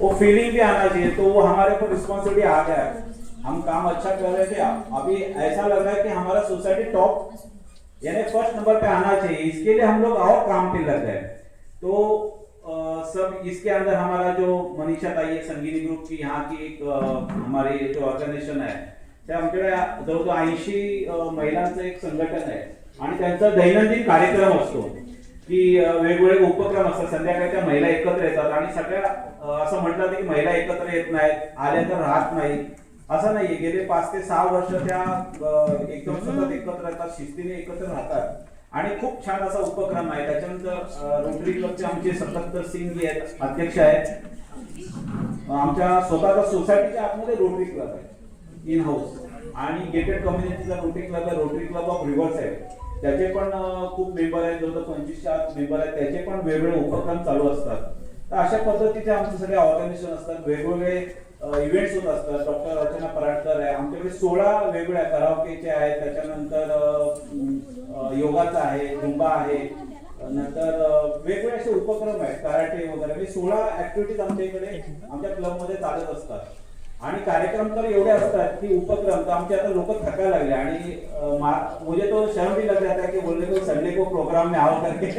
वो फीलिंग भी आना चाहिए। तो वो हमारे ऊपर रिस्पॉन्सिबिलिटी आ गया है, हम काम अच्छा कर रहे थे, अभी ऐसा लग रहा है कि हमारा सोसाइटी टॉप यानी फर्स्ट नंबर पे आना चाहिए, इसके लिए हम लोग और काम पे लग गए। तो सब इसके अंदर हमारा जो मनीषा ताई है संगीनी ग्रुप की यहाँ की एक हमारी जो ऑर्गनायझेशन आहे ते आमच्याकडे जवळजवळ 80 महिलांचं एक संघटन आहे आणि त्यांचा दैनंदिन कार्यक्रम असतो की वेगवेगळे उपक्रम असतात, संध्याकाळच्या महिला एकत्र येतात आणि सगळ्या असं म्हटलं जातं की महिला एकत्र येत नाहीत, आल्या तर राहत नाही, असं नाहीये। गेले 5 ते 6 वर्ष त्या एकदम सतत एकत्र येतात, शिस्तीने एकत्र राहतात आणि खूप छान असा उपक्रम आहे। त्याच्यानंतर रोटरी क्लबचे आमचे सतत्तर सिंग जी आहेत अध्यक्ष आहेत, आमच्या स्वतःच्या सोसायटीच्या आतमध्ये रोटरी क्लब आहे इन हाऊस आणि गेटेड कम्युनिटीचा रोटरी क्लब आहे, रोटरी क्लब ऑफ रिव्हर्स आहे, त्याचे पण खूप मेंबर आहेत, जवळजवळ 25 च्या मेंबर आहेत, त्याचे पण वेगवेगळे उपक्रम चालू असतात। तर अशा पद्धतीचे आमचे सगळे ऑर्गनायझेशन असतात, वेगवेगळे इव्हेंट्स होत असतात। डॉक्टर रचना पराडकर आहे आमच्याकडे, 16 वेगवेगळ्या कराओकेचे आहेत, त्याच्यानंतर योगाचा आहे, झुंबा आहे, नंतर वेगवेगळे असे उपक्रम आहेत, कराटे वगैरे, 16 ऍक्टिव्हिटीज आमच्या इकडे आमच्या क्लबमध्ये चालत असतात। आणि कार्यक्रम तर एवढे असतात की उपक्रम तर आमचे आता लोक थकायला लागले आणि मुझे तो शर्म भी लग जाता है कि बोलने को संडे को प्रोग्राम में आओ करके।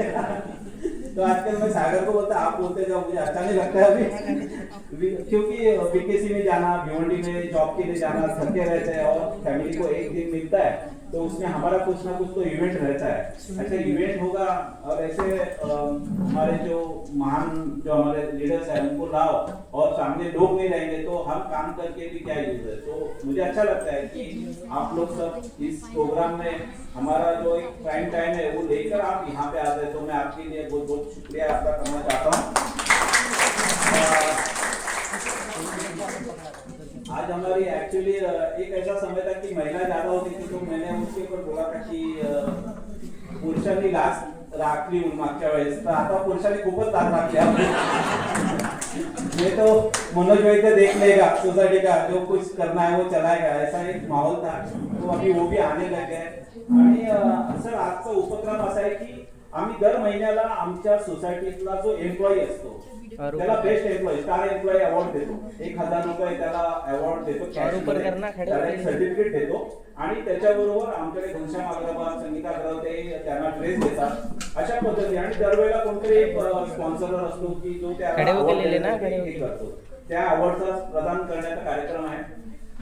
तो आजकल मैं सागर को बोलता आप बोलते जाओ, मुझे अच्छा नहीं लगता है अभी, क्योंकि बीकेसी में जाना, भिवंडी में जॉब के लिए जाना, थके रहते हैं और फैमिली को एक दिन मिलता है तो उसमें हमारा कुछ ना कुछ तो इवेंट रहता है। ऐसे इवेंट होगा और ऐसे हमारे जो महान जो हमारे लीडर्स हैं उनको लाओ और सामने लोग नहीं रहेंगे तो हम काम करके भी क्या यूज है। तो मुझे अच्छा लगता है कि आप लोग सब इस प्रोग्राम में हमारा जो एक प्राइम टाइम है वो लेकर आप यहाँ पे आते हैं, तो मैं आपके लिए बहुत बहुत शुक्रिया आपका करना चाहता हूँ। आज हमारी एक्चुअली एक ऐसा समय था कि महिला ज्यादा होती थी, तो मैंने उसके ऊपर बोला था कि पुरुषांनी लाच राखली मागच्या वेळेस, तर आता पुरुषांनी खूपच लाच राखली। ये तो मनोज भाई तो देख लेगा, सोसाइटी का जो कुछ करना है वो चलाएगा, ऐसा एक माहौल था, तो अभी वो भी आने लगे हैं। आणि सर आजचा उपक्रम असा आहे की आम्ही दर महिन्याला आमच्या सोसायटीतला जो एम्प्लॉई असतो त्याला best employee star employee award देतो, 1000 रुपये त्याला अवॉर्ड देतो, सर्टिफिकेट देतो आणि त्याच्याबरोबर आमच्याकडे घनश्याम अग्रवाल, संगीता अग्रवाल त्यांना ड्रेस देतात अशा पद्धती। आणि दरवेळेला कोणतरी एक स्पॉन्सर असतो की जो त्या करतो, त्या अवॉर्डचा प्रदान करण्याचा कार्यक्रम आहे।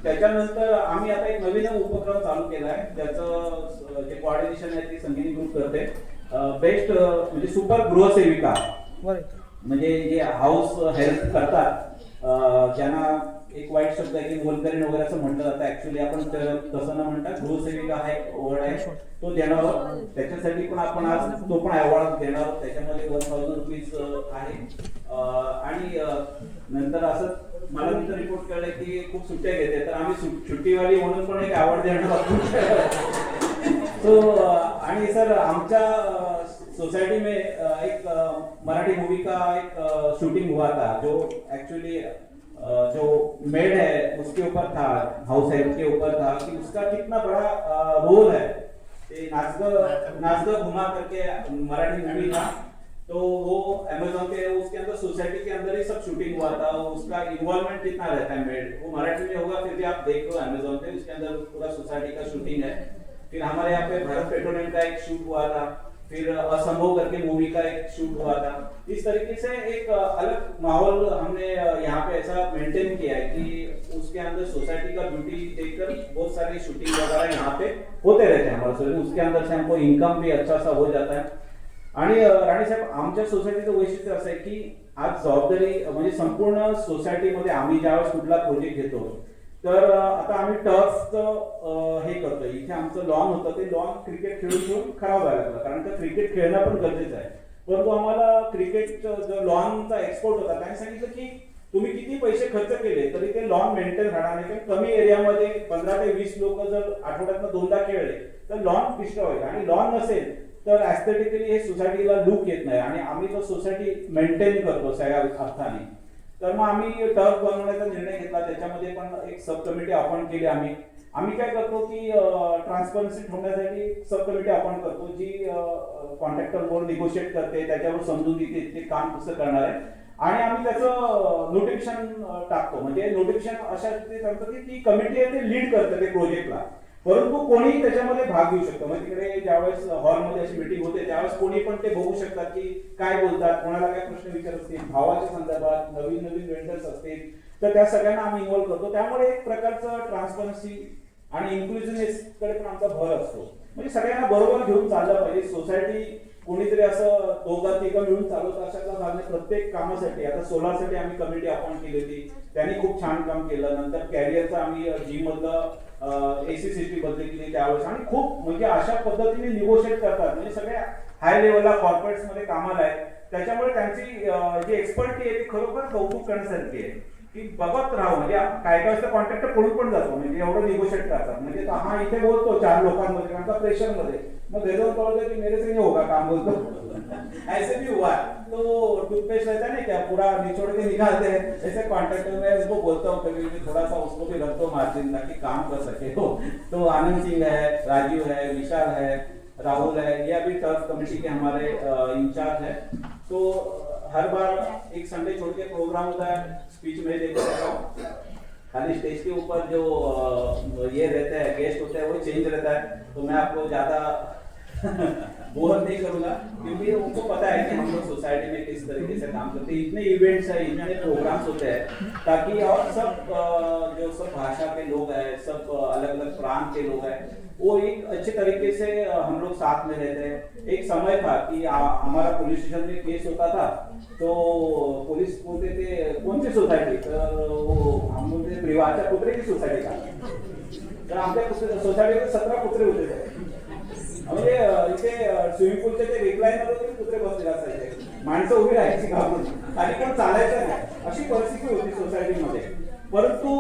त्याच्यानंतर आम्ही आता एक नवीन उपक्रम चालू केला आहे, त्याचं जे कोऑर्डिनेशन आहे ते संगीनी ग्रुप करते, बेस्ट म्हणजे सुपर गृहसेविका, म्हणजे जे हाऊस हेल्प करतात ज्यांना एक वाईट शब्द आहे की मोलकरीण वगैरे असं म्हटलं जातं, ऍक्च्युअली आपण तसं न म्हणता गृहसेविका हा एक वर्ड आहे तो देणार आहोत, त्याच्यासाठी पण आपण आज तो पण अवॉर्ड देणार आहोत, त्याच्यामध्ये 1000 रुपीज आहे। आणि नंतर असं मला नंतर रिपोर्ट कळलं की खूप सुट्ट्या घेते, तर आम्ही सुट्टीवाली म्हणून पण एक अवॉर्ड देणार आहोत। तो आणि सर आमच्या सोसाइटी में एक मराठी मूवी का एक शूटिंग हुआ था, जो एक्चुअली जो मेड है उसके ऊपर था, हाउस हेल्प के ऊपर था कि उसका कितना बड़ा रोल है। नाचगा घुमा करके मराठी मूवी था, तो वो अमेज़न के उसके अंदर सोसाइटी के अंदर ही सब शूटिंग हुआ था, उसका इन्वॉल्वमेंट कितना रहता है मेड, वो मराठी में होगा फिर भी आप देख लो अमेज़न पे, उसके अंदर पूरा सोसाइटी का शूटिंग है। फिर हमारे यहाँ पे भारत पेट्रोलियम का एक शूट हुआ था, फिर असंभव करके मूवी का एक शूट हुआ था। इस तरीके से एक अलग माहौल हमने यहाँ पे ऐसा मेंटेन किया है कि उसके अंदर सोसाइटी का ब्यूटी देखकर बहुत सारी शूटिंग वगैरह यहाँ पे होते रहते हैं हमारे, उसके अंदर से हमको इनकम भी अच्छा सा हो जाता है। आणि राणी साहेब आमच्या सोसायटीचं वैशिष्ट्य असं आहे की आज जबाबदारी म्हणजे संपूर्ण सोसायटीमध्ये आम्ही ज्यावेळेस कुठला प्रोजेक्ट घेतो तर आता आम्ही टर्फचं हे करतोय, इथे आमचं लॉन होतं ते लॉन क्रिकेट खेळून खराब व्हायला लागलं, कारण का क्रिकेट खेळणं पण गरजेचं आहे, परंतु आम्हाला क्रिकेट जो लॉनचा एक्सपोर्ट होता त्यांनी सांगितलं की तुम्ही किती पैसे खर्च केले तरी ते लॉन मेंटेन राहणार नाही, कारण कमी एरियामध्ये 15 ते 20 लोक जर आठवड्यातनं 2दा खेळले तर लॉन डिस्ट्रॉय होईल, आणि लॉन नसेल तर ऍस्थेटिकली हे सोसायटीला लुक येत नाही, आणि आम्ही तो सोसायटी मेंटेन करतो सगळ्या अर्थाने, तर मग आम्ही टर्फ बनवण्याचा निर्णय घेतला, त्याच्यामध्ये पण एक सब कमिटी अपॉइंट केली। आम्ही काय करतो की ट्रान्सपरन्सी ठेवण्यासाठी सब कमिटी अपॉइंट करतो, जी कॉन्ट्रॅक्टर बोर्ड निगोशिएट करते, त्याच्यावर समजून घेते ते काम कसं करणार आहे, आणि आम्ही त्याचं नोटिफिकेशन टाकतो, म्हणजे नोटिफिकेशन अशा रीतीने टाकतो की ती कमिटी आहे ते लीड करते ते प्रोजेक्टला, परंतु कोणीही त्याच्यामध्ये भाग घेऊ शकतो. म्हणजे तिकडे ज्यावेळेस हॉलमध्ये अशी मीटिंग होते त्यावेळेस कोणी पण ते बघू शकतात की काय बोलतात, कोणाला काय प्रश्न विचारत असतील भावाच्या संदर्भात, नवीन नवीन वेंडर्स असतील तर त्या सगळ्यांना आम्ही इन्व्हॉल्व करतो. त्यामुळे एक प्रकारचं ट्रान्सपरन्सी आणि इन्क्लुझिव्हनेस कडे पण आमचा भर असतो. म्हणजे सगळ्यांना बरोबर घेऊन चाललं पाहिजे. सोसायटी कोणीतरी असं दोघं तिघं मिळून चालवत अशातला भाग नाही. प्रत्येक कामासाठी आता सोलारसाठी आम्ही कमिटी अपॉइंट केली होती, त्यांनी खूप छान काम केलं. नंतर कॅरियरचं आम्ही जी मधलं एसी सिस्टी बदली केली त्यावेळेस, आणि खूप म्हणजे अशा पद्धतीने निगोशिएट करतात. म्हणजे सगळ्या हाय लेवलला कॉर्पोरेट्स मध्ये कामाला आहेत, त्याच्यामुळे त्यांची जी एक्सपर्टी आहे ती खरोखर कौतुक करण्यासारखी आहे की बघत राहू. म्हणजे काय काय असतं कॉन्ट्रॅक्टर पळून पण जातो, म्हणजे एवढं निगोशिएट करतात. म्हणजे हा इथे बोलतो 4 लोकांमध्ये कारण का प्रेशर मध्ये, मग घरी जाऊन कळतं की मेरे से नहीं होगा काम, बोलतो ऐसे भी हुआ तो टूथपेस्ट रहता है ना क्या पूरा निचोड़ के निकालते हैं, ऐसे कॉन्ट्रैक्टर में उसको बोलता हूँ कभी भी थोड़ा सा उसको भी रख दो मार्जिन ताकि काम कर सके हो. तो आनंद सिंह है, राजीव है, विशाल है, राहुल है, ये अभी टर्फ कमेटी के हमारे इंचार्ज है. तो हर बार एक संडे छोड़ के प्रोग्राम होता है, स्पीच में देते रहता हूँ. खाली स्टेज के ऊपर जो ये रहता है गेस्ट होता है वो चेंज रहता है, तो मैं आपको ज्यादा बोर नहीं करूंगा क्योंकि उनको पता है कि हम लोग सोसाइटी में किस तरीके से काम करते हैं. इतने इवेंट्स है, इतने प्रोग्राम्स होते हैं ताकि और सब जो सब भाषा के लोग हैं, सब अलग अलग प्रांत के लोग हैं, वो एक अच्छे तरीके से हम लोग साथ में रहते हैं. एक समय था कि हमारा पुलिस स्टेशन में केस होता था तो पुलिस बोलते थे कौन सी सोसायटी, तर हम बोलते प्रिवाच्या कुत्रे की सोसायटी का, तर आमच्या सोसायटीमध्ये 17 कुत्रे होते थे. म्हणजे इथे स्विमिंग पूलच्या ते रिक्लाइन मध्ये कुत्रे बसलेले असायचे, माणसं उभी राहायची घाबरून आणि पण चालायचं नाही, अशी परिस्थिती होती सोसायटीमध्ये. परंतु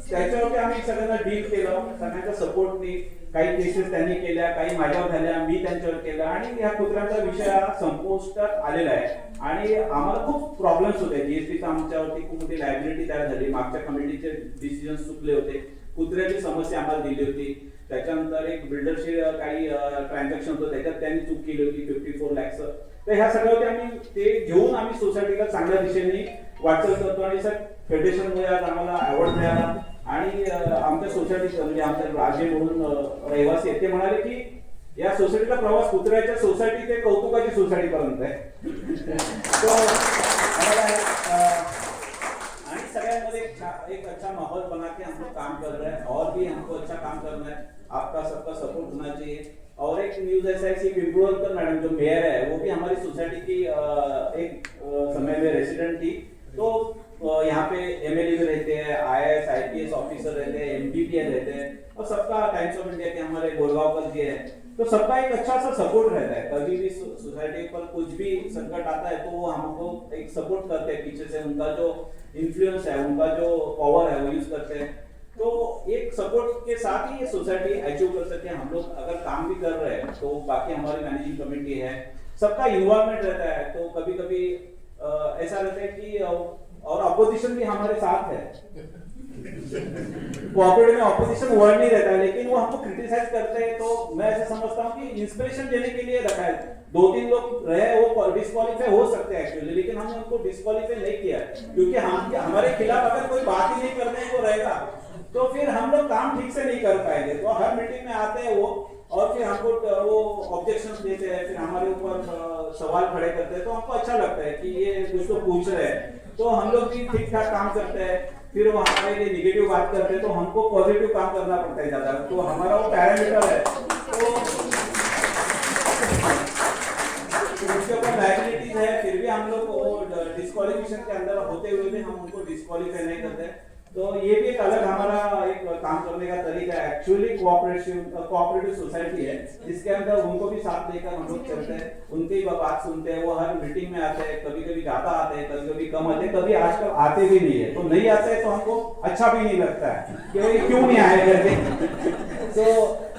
त्याच्यावरती आम्ही सगळ्यांना डील केलं, सगळ्यांच्या सपोर्टनी. काही केसेस त्यांनी केल्या, काही माझ्यावर झाल्या, मी त्यांच्यावर केलं, आणि ह्या कुत्र्यांचा विषय हा संपुष्टात आलेला आहे. आणि आम्हाला खूप प्रॉब्लेम्स होते. जीएसटीचा आमच्यावरती खूप मोठी लायबिलिटी तयार झाली. मागच्या कमिटीचे डिसिजन चुकले होते, कुत्र्याची समस्या आम्हाला दिली होती. त्याच्यानंतर एक बिल्डरशी काही ट्रान्झॅक्शन होतं, त्याच्यात त्यांनी चूक केली होती 54 लाख. तर ह्या सगळ्यावरती आम्ही ते घेऊन आम्ही सोसायटीला चांगल्या दिशेने वाटचाल करतो. आणि सर फेडरेशनमुळे आज आम्हाला अवॉर्ड मिळाला. आणि आमच्या सोसायटीचं म्हणजे आमच्या राजे म्हणून रहिवासी आहेत, ते म्हणाले की या सोसायटीचा प्रवास कुत्र्याच्या सोसायटी ते कौतुकाची सोसायटी पर्यंत आहे. तो आणि सगळ्यांमध्ये एक अच्छा माहौल बना के हम लोग काम कर रहे हैं और भी हमको अच्छा काम करना है. आपका सबका सपोर्ट होना चाहिए. और एक न्यूज ऐसा है कि पिंपलोडकर मैडम जो मेयर है वो भी हमारी सोसाइटी की एक समय में रेसिडेंट थी. तो यहाँ पे एमएलए भी रहते हैं, आईएएस आईपीएस ऑफिसर रहते हैं, एमपीपीएल रहते हैं, और सबका टाइम्स ऑफ इंडिया के हमारे गोलगांवकर जी है, तो सबका एक अच्छा सा सपोर्ट रहता है. कभी भी सोसाइटी पर कुछ भी संकट आता है तो वो हमको एक सपोर्ट करते हैं पीछे से. उनका जो इन्फ्लुएंस है, उनका जो पावर है वो यूज करते हैं. तो एक सपोर्ट के साथ ही ये सोसाइटी अचीव कर सकते हैं. हम लोग अगर काम भी कर रहे हैं तो बाकी हमारी मैनेजिंग कमेटी है, सबका इन्वॉल्वमेंट रहता है. तो कभी कभी ऐसा रहता है कि और अपोजिशन भी हमारे साथ है. कोऑपरेटिव में अपोजिशन वर्ड नहीं रहता है, लेकिन वो हमको क्रिटिसाइज करते हैं. तो मैं ऐसा समझता हूँ कि इंस्पिरेशन देने के लिए रखा है. 2-3 लोग रहे वो डिस्क्वालीफाई हो सकते हैं एक्चुअली, लेकिन हमने उनको डिस्क्वालीफाई नहीं किया क्योंकि हम हमारे खिलाफ अगर कोई बात ही नहीं करते हैं वो रहेगा तो फिर हम लोग काम ठीक से नहीं कर पाएंगे. तो हर मीटिंग में आते हैं वो, और फिर हमको वो ऑब्जेक्शंस देते हैं, फिर हमारे ऊपर सवाल खड़े करते हैं. तो हमको अच्छा लगता है कि ये कुछ तो पूछ रहे हैं, तो हम लोग भी ठीक ठाक काम करते हैं. फिर वो हमारे लिए निगेटिव बात करते हैं तो हमको पॉजिटिव काम करना पड़ता है ज्यादा. तो हमारा वो पैरामीटर है, तो उसके ऊपर लायबिलिटीज है. फिर भी हम लोग डिस्क्वालिफिकेशन के अंदर होते हुए भी हम उनको डिस्क्वालीफाई नहीं करते. तो ये भी एक अलग हमारा एक काम करने का तरीका है. एक्चुअली कोऑपरेटिव सोसाइटी है, इसके अंदर उनको भी साथ लेकर हम लोग चलते हैं, उनकी बात सुनते हैं. वो हर मीटिंग में आते हैं, कभी कभी ज्यादा आते हैं, कभी कभी कम आते हैं, कभी आजकल आते भी नहीं है. तो नहीं आते हैं तो हमको अच्छा भी नहीं लगता है कि क्यों नहीं आए करके. तो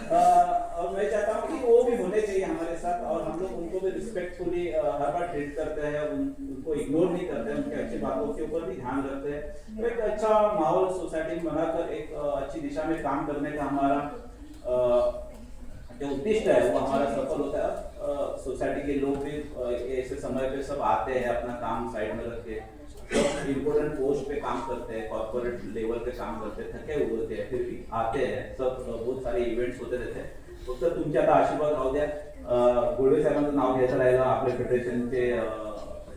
और मैं चाहता हूँ कि वो भी होने चाहिए हमारे साथ, और हम लोग उनको भी रिस्पेक्टफुली हर बार ट्रीट करते हैं, उनको इग्नोर नहीं करते हैं, उनकी अच्छी बातों के ऊपर भी ध्यान रखते हैं. तो एक अच्छा माहौल सोसाइटी में बनाकर एक अच्छी दिशा में काम करने का हमारा जो उद्देश्य है वो हमारा सफल होता है. सोसाइटी के लोग भी ऐसे समय पे सब आते हैं, अपना काम साइड में रख के इम्पोर्टेंट पोस्ट पे काम करते हैं, कॉर्पोरेट लेवल पे काम करते हैं, थके हुए होते हैं, फिर भी आते हैं, सब बहुत सारे इव्हेंट्स होते रहते हैं. फक्त तुमचे आता आशीर्वाद राहू द्या. गुळवे साहेबांचं नाव घ्यायचं राहिलं, आपल्या फेडरेशनचे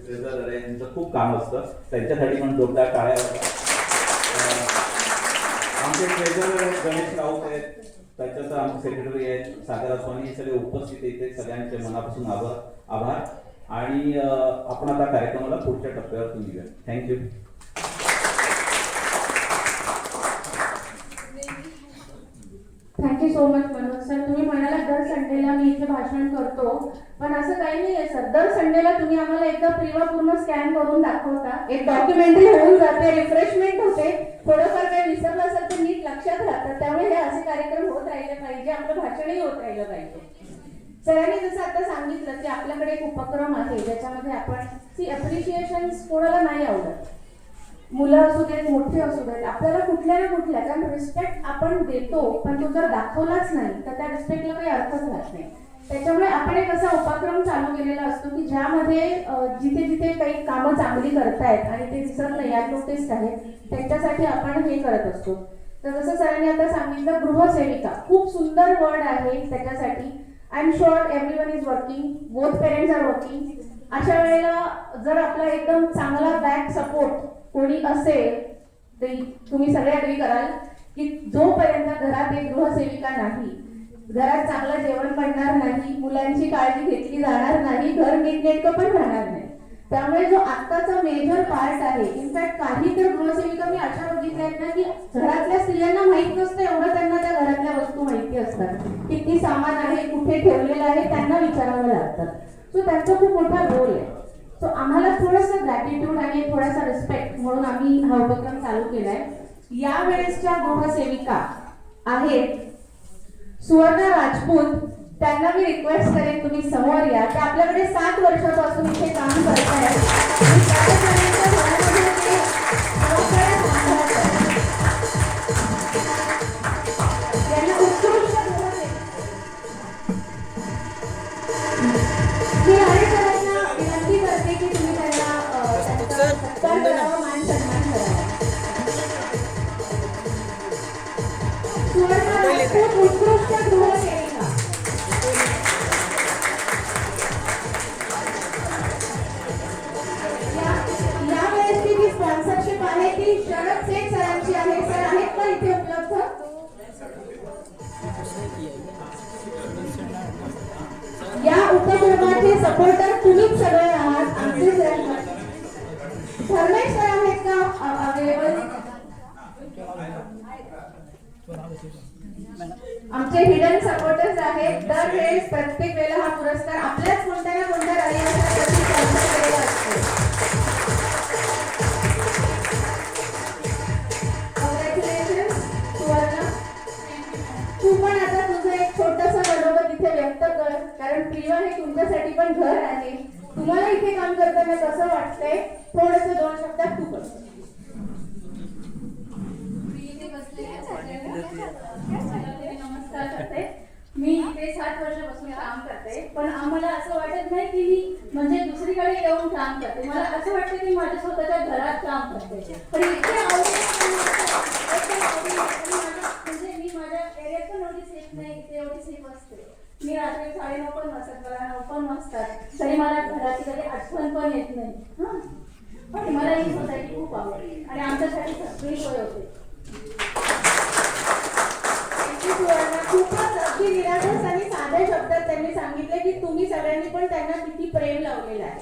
ट्रेझरर आहे, त्यांचं खूप काम असतं, त्यांच्यासाठी पण जोरदार टाळ्या वाजवा. आमचे ट्रेझरर गणेश राऊत आहेत, त्याच्यात आमचे सेक्रेटरी आहेत सागर स्वामी, हे सगळे उपस्थित इथे सगळ्यांचे मनापासून आभार. आणि आपण आता कार्यक्रमाला पुढच्या टप्प्यावर घेऊया. Thank you. Thank you so much Manoj sir. तुम्ही म्हणाला दर संडेला मी इथे भाषण करतो, पण असं काही नाही आहे सर. दर संडेला तुम्ही आम्हाला एकदा प्रिवा पूर्ण स्कॅन करून दाखवता, एक डॉक्युमेंटरी होऊन जाते, रिफ्रेशमेंट होते, थोडंफार काही विसरलं असेल तर नीट लक्षात राहतं. त्यामुळे हे असे कार्यक्रम होत राहिले पाहिजे, आपलं भाषणही होत राहिलं पाहिजे. सरांनी जसं आता सांगितलं की आपल्याकडे एक उपक्रम आहे ज्याच्यामध्ये आपण अप्रिशिएशन कोणाला नाही आवडत, मुलं असू देत मोठे असू देत, आपल्याला कुठल्या ना कुठल्या, कारण रिस्पेक्ट आपण देतो पण तो जर दाखवलाच नाही तर त्या रिस्पेक्टला काही अर्थच राहत नाही. त्याच्यामुळे आपण एक असा उपक्रम चालू केलेला असतो की ज्यामध्ये जिथे जिथे काही कामं चांगली करतायत आणि ते दिसत नाही, अननोटिस्ड आहेत, त्यांच्यासाठी आपण हे करत असतो. तर जसं सरांनी आता सांगितलं, गृहसेविका खूप सुंदर वर्ड आहे त्याच्यासाठी. I am sure everyone is working, both parents are working. अशा वेळेला जर आपला एकदम चांगला बॅक सपोर्ट कोणी असेल तर तुम्ही सगळे अग्री कराल की जोपर्यंत घरात एक गृहसेविका नाही, घरात चांगलं जेवण बनणार नाही, मुलांची काळजी घेतली जाणार नाही, घर नीटनेटकं पण राहणार नाही. त्यामुळे जो आत्ताचा मेजर पार्ट आहे, इनफॅक्ट काही तर गृहसेविका मी अशा बघितल्या आहेत ना की घरातल्या स्त्रियांना माहित नसतं एवढं त्यांना त्या घरातल्या वस्तू माहिती असतात, किती सामान आहे, कुठे ठेवलेलं आहे, त्यांना विचारावं लागतं. सो त्यांचा खूप मोठा रोल आहे. सो आम्हाला थोडंसं ग्रॅटिट्यूड आणि थोडासा रिस्पेक्ट म्हणून आम्ही हा उपक्रम चालू केलाय. यावेळेसच्या गृहसेविका आहेत सुवर्णा राजपूत. त्यांना मी रिक्वेस्ट करेन तुम्ही समोर या. ते आपल्याकडे 7 वर्षापासून इथे काम करतायत. त्यांना उत्कृष्ट मी अनेकांना विनंती करते की तुम्ही त्यांना सत्कार करावा, मान सन्मान करावा. सुवर्णा राजपूत उत्कृष्ट गृहसेविका. यावेळेसची जी स्पॉन्सरशिप आहे ती शरद शेख सरांची आहे. सर आहेत का इथे उपलब्ध? या उपक्रमाचे सपोर्टर तुम्हीच सगळे आहात. आमचे धर्मेश सर आहेत का अवेलेबल? आमचे हिडन सपोर्टर्स आहेत. दरवेळेस प्रत्येक वेळेला हा पुरस्कार आपल्याच कोणत्या ना कोणत्या रहिवाशासाठी स्पॉन्सर केलेला असतो. कॉंग्रॅच्युलेशन सुवर्णा. तू पण आता तुझं एक छोटंसं मनोगत इथे व्यक्त कर, कारण प्रिया हे तुमच्यासाठी पण घर आहे. तुम्हाला इथे काम करताना कसं वाटतंय, थोडंसं 2 शब्दात तू कर. नमस्कार करते. मी इथे 7 वर्षापासून काम करते, पण आम्हाला असं वाटत नाही की मी म्हणजे दुसरीकडे येऊन काम करते. मला असं वाटतं की माझ्या स्वतःच्या घरात काम करते. पण इथे म्हणजे मी माझ्या एरियात पण एवढी सेफ नाही, इथे एवढी सेफ असते. मी रात्री 9:30 पण वाजतात, मला 9 पण वाजतात, तरी मला घराची कधी आठवण पण येत नाही. पण मला ही सोसायटी खूप आवडते आणि आमच्यासाठी सगळी सोय होते. खूपच अगदी निरागस आणि साध्या शब्दात त्यांनी सांगितले की तुम्ही सगळ्यांनी पण त्यांना किती प्रेम लावलेलं आहे.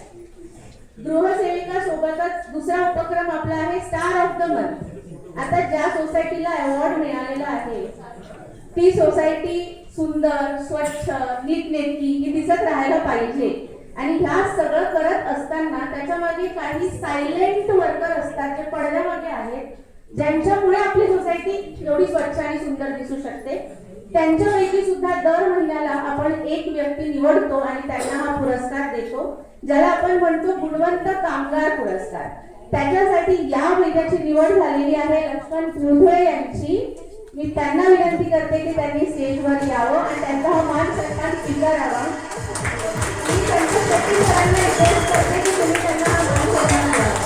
गृहसेविका सोबतच दुसरा उपक्रम आपला आहे स्टार ऑफ द मंथ. आता ज्या सोसायटीला अवॉर्ड मिळालेला आहे ती सोसायटी सुंदर, स्वच्छ, नीटनेटकी ही दिसत राहायला पाहिजे. आणि ह्या सगळं करत असताना त्याच्या मागे काही सायलेंट वर्कर असतात जे पडद्यामागे आहेत, ज्यांच्यामुळे आपली सोसायटी एवढी स्वच्छ आणि सुंदर दिसू शकते. त्यांच्यापैकी सुद्धा दर महिन्याला आपण एक व्यक्ती निवडतो आणि त्यांना हा पुरस्कार देतो, ज्याला आपण म्हणतो गुणवंत कामगार पुरस्कार. त्याच्यासाठी या महिन्याची निवड झालेली आहे लक्ष्मण मुधळे यांची. मी त्यांना विनंती करते की त्यांनी स्टेजवर यावं आणि त्यांचा हा मान सन्मान स्वीकारावा. मी त्यांच्या सरांना रिक्वेस्ट करते की तुम्ही त्यांना हा मान सन्मान द्यावा.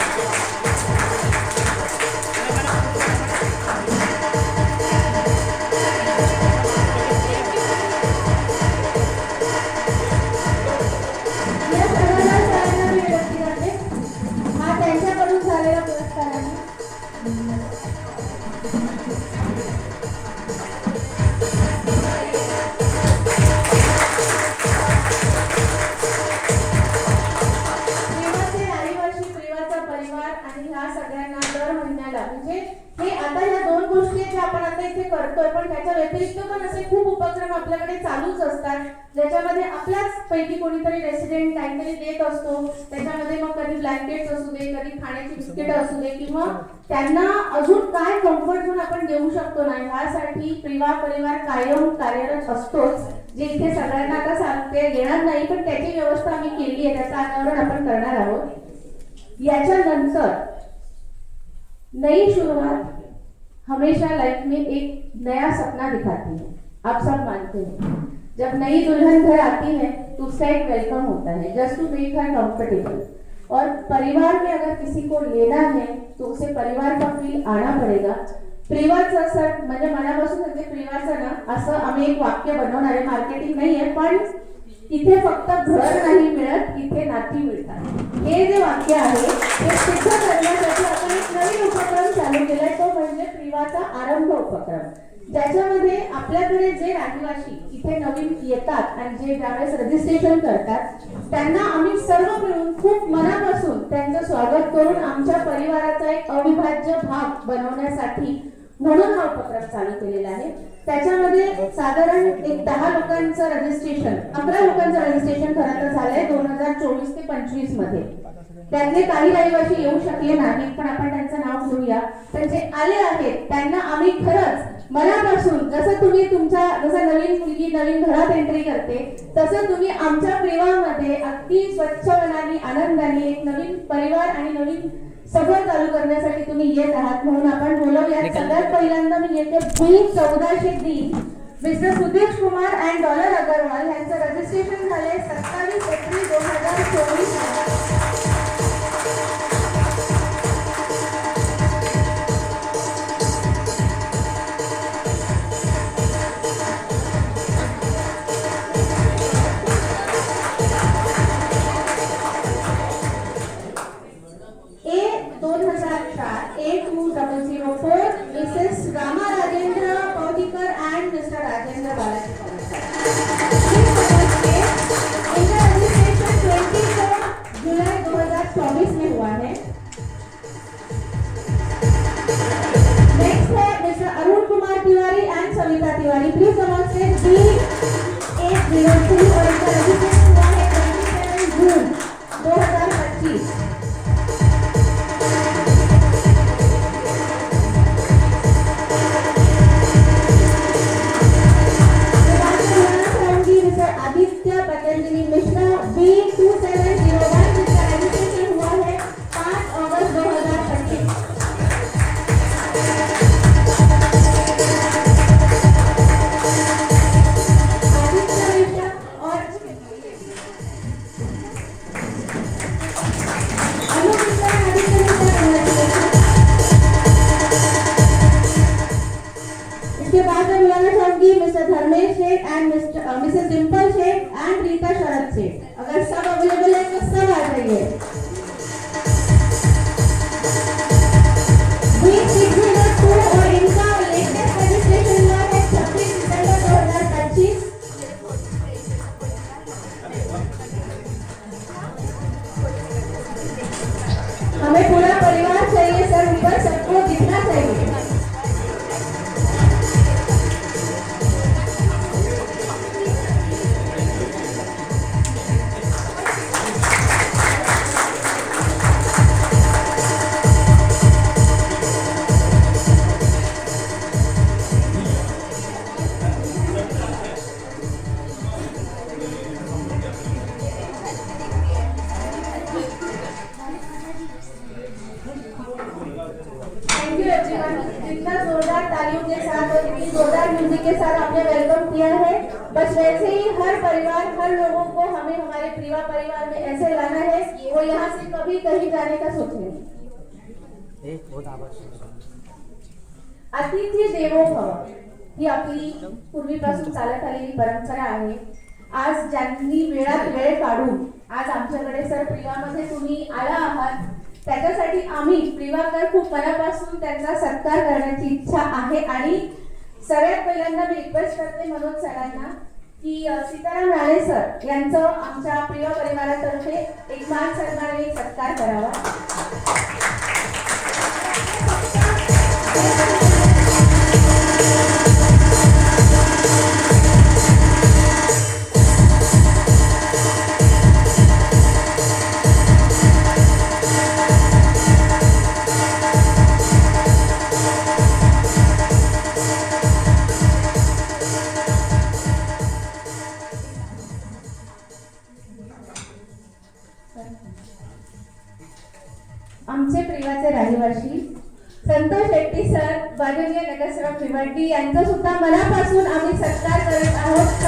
आणि ह्या सगळ्यांना दर महिन्याला म्हणजे हे आता ह्या 2 गोष्टी आहेत ज्या आपण आता इथे करतोय, पण त्याच्या व्यतिरिक्त पण असे खूप उपक्रम आपल्याकडे चालूच असतात ज्याच्यामध्ये आपल्याच पैकी कोणीतरी रेसिडेंट काहीतरी देत असतो. त्याच्यामध्ये मग कधी ब्लँकेट्स असू दे, कधी खाण्याची बिस्किट असू दे, किंवा त्यांना अजून काय कम्फर्ट झोन आपण देऊ शकतो ना, ह्यासाठी प्रिवा परिवार कायम कार्यरत असतोच. जे इथे सगळ्यांना आता सांगते येणार नाही, पण त्याची व्यवस्था आम्ही केली आहे, त्याचं अनावरण आपण करणार आहोत. याच्यानंतर नई शुरुआत हमेशा लाइफ में एक नया सपना दिखाती है, आप सब मानते हैं. जब नई दुल्हन घर आती है तो उसका एक वेलकम होता है, just to make her comfortable. और परिवार में अगर किसी को लेना है तो उसे परिवार का फील आना पडेगा. प्रिवाचं सर म्हणजे मनापासून म्हणजे प्रिवाचं ना असं आम्ही एक वाक्य बनवणार आहे, मार्केटिंग नाही आहे, पण इथे फक्त घर नाही मिळत, इथे नाती मिळतात. हे जे वाक्य आहे ते सिद्ध करण्यासाठी आपण एक नवीन उपक्रम चालू केलाय, तो म्हणजे प्रिवाचा आरंभ उपक्रम, ज्याच्यामध्ये आपल्याकडे जे रहिवासी इथे नवीन येतात आणि जे ज्यावेळेस रजिस्ट्रेशन करतात त्यांना आम्ही सर्व मिळून खूप मनापासून त्यांचं स्वागत करून आमच्या परिवाराचा एक अविभाज्य भाग बनवण्यासाठी म्हणून हा उपक्रम चालू केलेला आहे. त्याच्यामध्ये साधारण एक 10 लोकांचं रजिस्ट्रेशन, 11 लोकांचं रजिस्ट्रेशन खरं तर झालंय 2024 ते 25 मध्ये. त्यातले काही रहिवासी येऊ शकले नाहीत, पण आपण त्यांचं नाव घेऊया. पण जे आले आहेत त्यांना आम्ही खरंच मनापासून, जसं नवीन मुलगी नवीन घरात एंट्री करते तसं तुम्ही आमच्या प्रिवामध्ये अगदी स्वच्छ मनाने आनंदाने एक नवीन परिवार आणि नवीन सगळं चालू करण्यासाठी तुम्ही येत आहात. म्हणून आपण बोलवूया. सगळ्यात पहिल्यांदा मी येते B1403 Mr Sudesh Kumar and Dollar Agarwal यांचं रजिस्ट्रेशन झालंय 27 April 2024. Mrs Rama Rajendra Paudikar and Mr Rajendra Balaji इनका रजिस्ट्रेशन 24 जुलाई 2024 में हुआ है. नेक्स्ट है Mr Arun Kumar Tiwari and Savita Tiwari. Please समझ से B803 और इनका रजिस्ट्रेशन हुआ है 27 जून 2025. Mr Dharmesh Shaikh and Mrs Dimple Shaikh and Rita Sharad Shaikh. अगर सब अवेलेबल है तो सब आ जाइए. B602 और इनका लेटेस्ट रजिस्ट्रेशन हुआ है 26 दिसंबर 2025. हमें पूरा परिवार चाहिए सर, ऊपर सबको दिखना चाहिए. जितना जोरदार तालियों के साथ और इतनी जोरदार म्यूजिक के साथ आपने वेलकम किया है, बस वैसे ही हर परिवार, हर लोगों को हमें हमारे प्रिवा परिवार में ऐसे लाना है वो यहाँ से कभी कहीं जाने का सोचे. अतिथी देवो भव ही आपली पूर्वीपासून चालत आलेली परंपरा आहे. आज ज्यांनी वेळात वेळ काढून आज आमच्याकडे सर प्रिवामध्ये तुम्ही आला आहात त्याच्यासाठी आम्ही प्रिवाकर खूप मनापासून त्यांचा सत्कार करण्याची इच्छा आहे. आणि सगळ्यात पहिल्यांदा मी रिक्वेस्ट करते मनोज सरांना की सीताराम राणे सर यांचं आमच्या प्रिवा परिवारातर्फे एक मान सन्मानाने सत्कार करावा. प्लीज. संतोष शेट्टी सर, माननीय नगरसेवक भिवंडी यांचा सुद्धा मनापासून आम्ही सत्कार करत आहोत.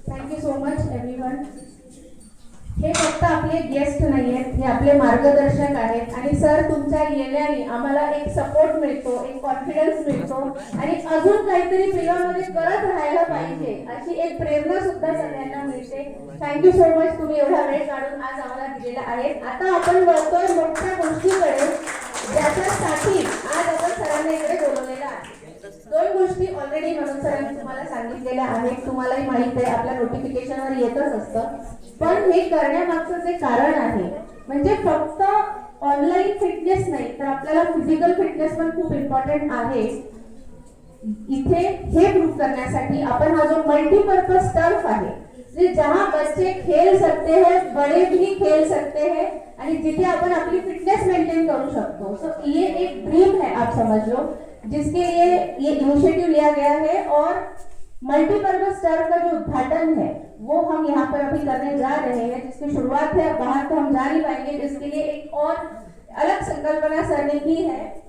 Thank you so much everyone. हे फक्त आपले गेस्ट नाही आहेत, हे आपले मार्गदर्शक आहेत. आणि सर, तुमच्या येण्याने आम्हाला एक सपोर्ट मिळतो, एक कॉन्फिडन्स मिळतो आणि अजून काहीतरी प्रियामध्ये करत राहायला पाहिजे अशी एक प्रेरणा सुद्धा सगळ्यांना मिळते. थँक्यू सो मच, तुम्ही एवढा वेळ काढून आज आम्हाला दिलेला आहे. आता आपण वळतोय मोठ्या गोष्टीकडे, ज्याच्यासाठी आज आपण सरांना इकडे बोलवलेलं आहे. दोन गोष्टी ऑलरेडी म्हणून सरांनी तुम्हाला सांगितलेल्या आहेत, तुम्हालाही माहित आहे, आपल्या नोटिफिकेशनवर येतच असतं. पण हे करण्यामागचं जे कारण आहे म्हणजे फक्त ऑनलाईन फिटनेस नाही, तर आपल्याला फिजिकल फिटनेस पण खूप इम्पॉर्टंट आहे. इथे हे प्रूव्ह करण्यासाठी आपण हा जो मल्टीपर्पज टर्फ आहे, जहाँ बच्चे खेल सकते हैं, बड़े भी खेल सकते हैं आणि जिथे आपण आपली फिटनेस मेंटेन करू शकतो. सो ये एक ड्रीम है, आप समझ लो, जिसके लिए ये इनिशिएटिव लिया गया है. और मल्टीपर्पज टर्फ का जो उद्घाटन है वो हम यहाँ पर अभी करने जा रहे हैं, जिसकी शुरुआत है. बाहर तो हम जा नहीं पाएंगे, जिसके लिए एक और अलग संकल्पना सर ने की है.